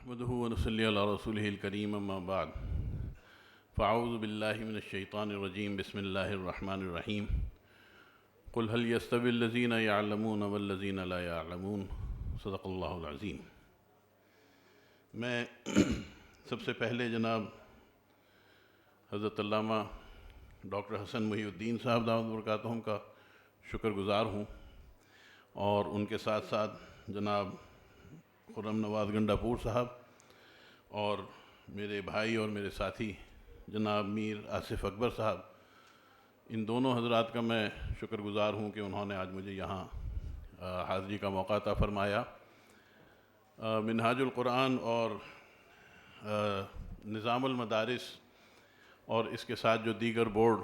نحمده ونصلي على رسوله الكريم اما بعد فاعوذ بالله من الشيطان الرجيم بسم الله الرحمن الرحيم قل هل يستوي الذين يعلمون والذين لا يعلمون صدق اللہ العظیم۔ میں سب سے پہلے جناب حضرت علامہ ڈاکٹر حسن محی الدین صاحب دامت برکاتہم کا شکر گزار ہوں، اور ان کے ساتھ ساتھ جناب خرم نواز گنڈا پور صاحب اور میرے بھائی اور میرے ساتھی جناب میر آصف اکبر صاحب، ان دونوں حضرات کا میں شکر گزار ہوں کہ انہوں نے آج مجھے یہاں حاضری کا موقع عطا فرمایا۔ منہاج القرآن اور نظام المدارس اور اس کے ساتھ جو دیگر بورڈ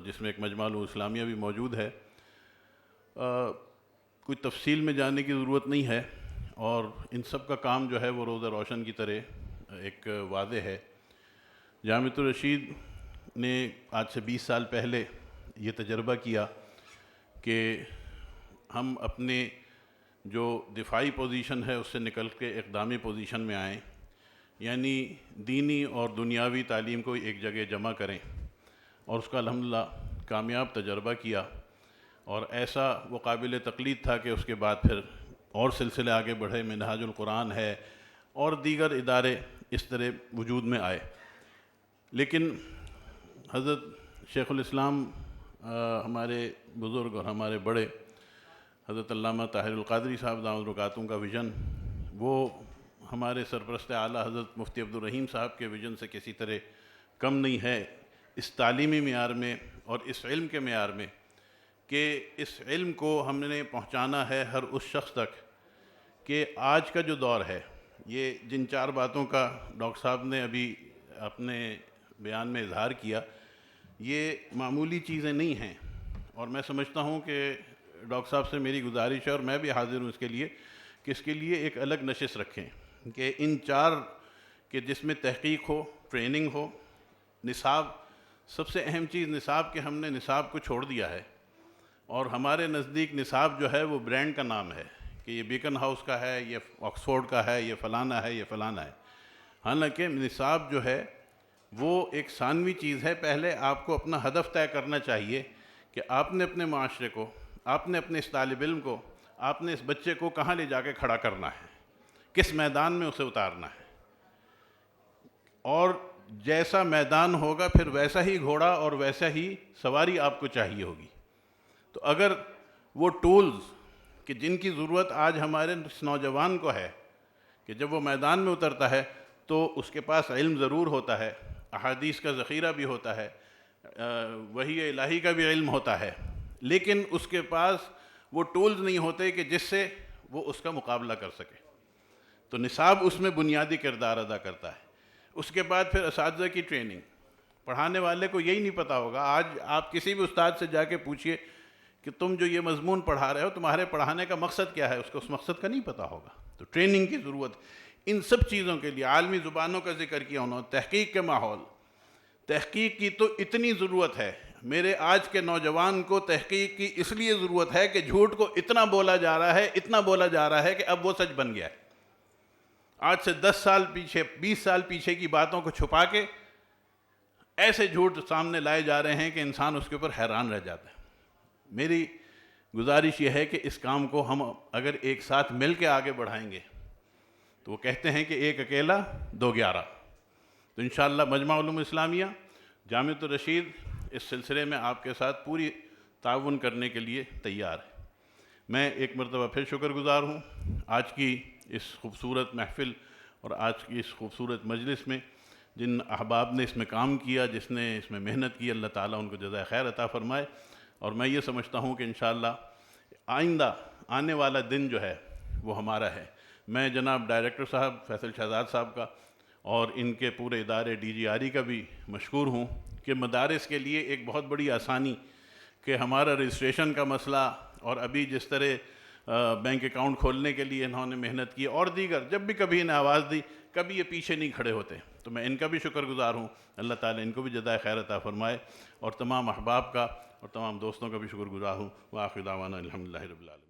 جس میں ایک مجمع الاسلامیہ بھی موجود ہے، کوئی تفصیل میں جانے کی ضرورت نہیں ہے، اور ان سب کا کام جو ہے وہ روزہ روشن کی طرح ایک واضح ہے۔ جامعۃ الرشید نے آج سے 20 سال پہلے یہ تجربہ کیا کہ ہم اپنے جو دفاعی پوزیشن ہے اس سے نکل کے اقدامی پوزیشن میں آئیں، یعنی دینی اور دنیاوی تعلیم کو ایک جگہ جمع کریں، اور اس کا الحمدللہ کامیاب تجربہ کیا، اور ایسا وہ قابل تقلید تھا کہ اس کے بعد پھر اور سلسلے آگے بڑھے، منہاج القرآن ہے اور دیگر ادارے اس طرح وجود میں آئے۔ لیکن حضرت شیخ الاسلام ہمارے بزرگ اور ہمارے بڑے حضرت علامہ طاہر القادری صاحب دامت برکاتہم کا ویژن، وہ ہمارے سرپرست اعلیٰ حضرت مفتی عبدالرحیم صاحب کے ویژن سے کسی طرح کم نہیں ہے، اس تعلیمی معیار میں اور اس علم کے معیار میں، کہ اس علم کو ہم نے پہنچانا ہے ہر اس شخص تک کہ آج کا جو دور ہے، یہ جن 4 باتوں کا ڈاکٹر صاحب نے ابھی اپنے بیان میں اظہار کیا، یہ معمولی چیزیں نہیں ہیں، اور میں سمجھتا ہوں کہ ڈاکٹر صاحب سے میری گزارش ہے، اور میں بھی حاضر ہوں اس کے لیے کہ اس کے لیے ایک الگ نشست رکھیں کہ ان 4 کہ جس میں تحقیق ہو، ٹریننگ ہو، نصاب، سب سے اہم چیز نصاب، کہ ہم نے نصاب کو چھوڑ دیا ہے، اور ہمارے نزدیک نصاب جو ہے وہ برانڈ کا نام ہے کہ یہ بیکن ہاؤس کا ہے، یہ آکسفورڈ کا ہے، یہ فلانا ہے، یہ فلانا ہے۔ حالانکہ نصاب جو ہے وہ ایک ثانوی چیز ہے۔ پہلے آپ کو اپنا ہدف طے کرنا چاہیے کہ آپ نے اپنے معاشرے کو، آپ نے اپنے اس طالب علم کو، آپ نے اس بچے کو کہاں لے جا کے کھڑا کرنا ہے، کس میدان میں اسے اتارنا ہے، اور جیسا میدان ہوگا پھر ویسا ہی گھوڑا اور ویسا ہی سواری آپ کو چاہیے ہوگی۔ تو اگر وہ ٹولز کہ جن کی ضرورت آج ہمارے اس نوجوان کو ہے، کہ جب وہ میدان میں اترتا ہے تو اس کے پاس علم ضرور ہوتا ہے، احادیث کا ذخیرہ بھی ہوتا ہے، وحی الہی کا بھی علم ہوتا ہے، لیکن اس کے پاس وہ ٹولز نہیں ہوتے کہ جس سے وہ اس کا مقابلہ کر سکے۔ تو نصاب اس میں بنیادی کردار ادا کرتا ہے۔ اس کے بعد پھر اساتذہ کی ٹریننگ، پڑھانے والے کو یہی نہیں پتہ ہوگا۔ آج آپ کسی بھی استاد سے جا کے پوچھئے کہ تم جو یہ مضمون پڑھا رہے ہو، تمہارے پڑھانے کا مقصد کیا ہے، اس کو اس مقصد کا نہیں پتہ ہوگا۔ تو ٹریننگ کی ضرورت ان سب چیزوں کے لیے، عالمی زبانوں کا ذکر کیا انہوں نے، تحقیق کے ماحول، تحقیق کی تو اتنی ضرورت ہے۔ میرے آج کے نوجوان کو تحقیق کی اس لیے ضرورت ہے کہ جھوٹ کو اتنا بولا جا رہا ہے، اتنا بولا جا رہا ہے کہ اب وہ سچ بن گیا ہے۔ آج سے 10 سال پیچھے، 20 سال پیچھے کی باتوں کو چھپا کے ایسے جھوٹ سامنے لائے جا رہے ہیں کہ انسان اس کے اوپر حیران رہ جاتا ہے۔ میری گزارش یہ ہے کہ اس کام کو ہم اگر ایک ساتھ مل کے آگے بڑھائیں گے تو وہ کہتے ہیں کہ 1 اکیلا 2 11۔ تو انشاءاللہ مجمع علوم اسلامیہ، جامعۃ الرشید اس سلسلے میں آپ کے ساتھ پوری تعاون کرنے کے لیے تیار ہے۔ میں ایک مرتبہ پھر شکر گزار ہوں آج کی اس خوبصورت محفل اور آج کی اس خوبصورت مجلس میں جن احباب نے اس میں کام کیا، جس نے اس میں محنت کی، اللہ تعالیٰ ان کو جزائے خیر عطا فرمائے۔ اور میں یہ سمجھتا ہوں کہ انشاءاللہ آئندہ آنے والا دن جو ہے وہ ہمارا ہے۔ میں جناب ڈائریکٹر صاحب فیصل شہزاد صاحب کا اور ان کے پورے ادارے DGRE کا بھی مشکور ہوں کہ مدارس کے لیے ایک بہت بڑی آسانی کہ ہمارا رجسٹریشن کا مسئلہ، اور ابھی جس طرح بینک اکاؤنٹ کھولنے کے لیے انہوں نے محنت کی، اور دیگر جب بھی کبھی انہیں آواز دی، کبھی یہ پیچھے نہیں کھڑے ہوتے۔ تو میں ان کا بھی شکر گزار ہوں، اللہ تعالیٰ ان کو بھی جزائے خیر عطا فرمائے، اور تمام احباب کا اور تمام دوستوں کا بھی شکر گزار ہوں۔ وآخر دعوانا الحمدللہ رب العالمین۔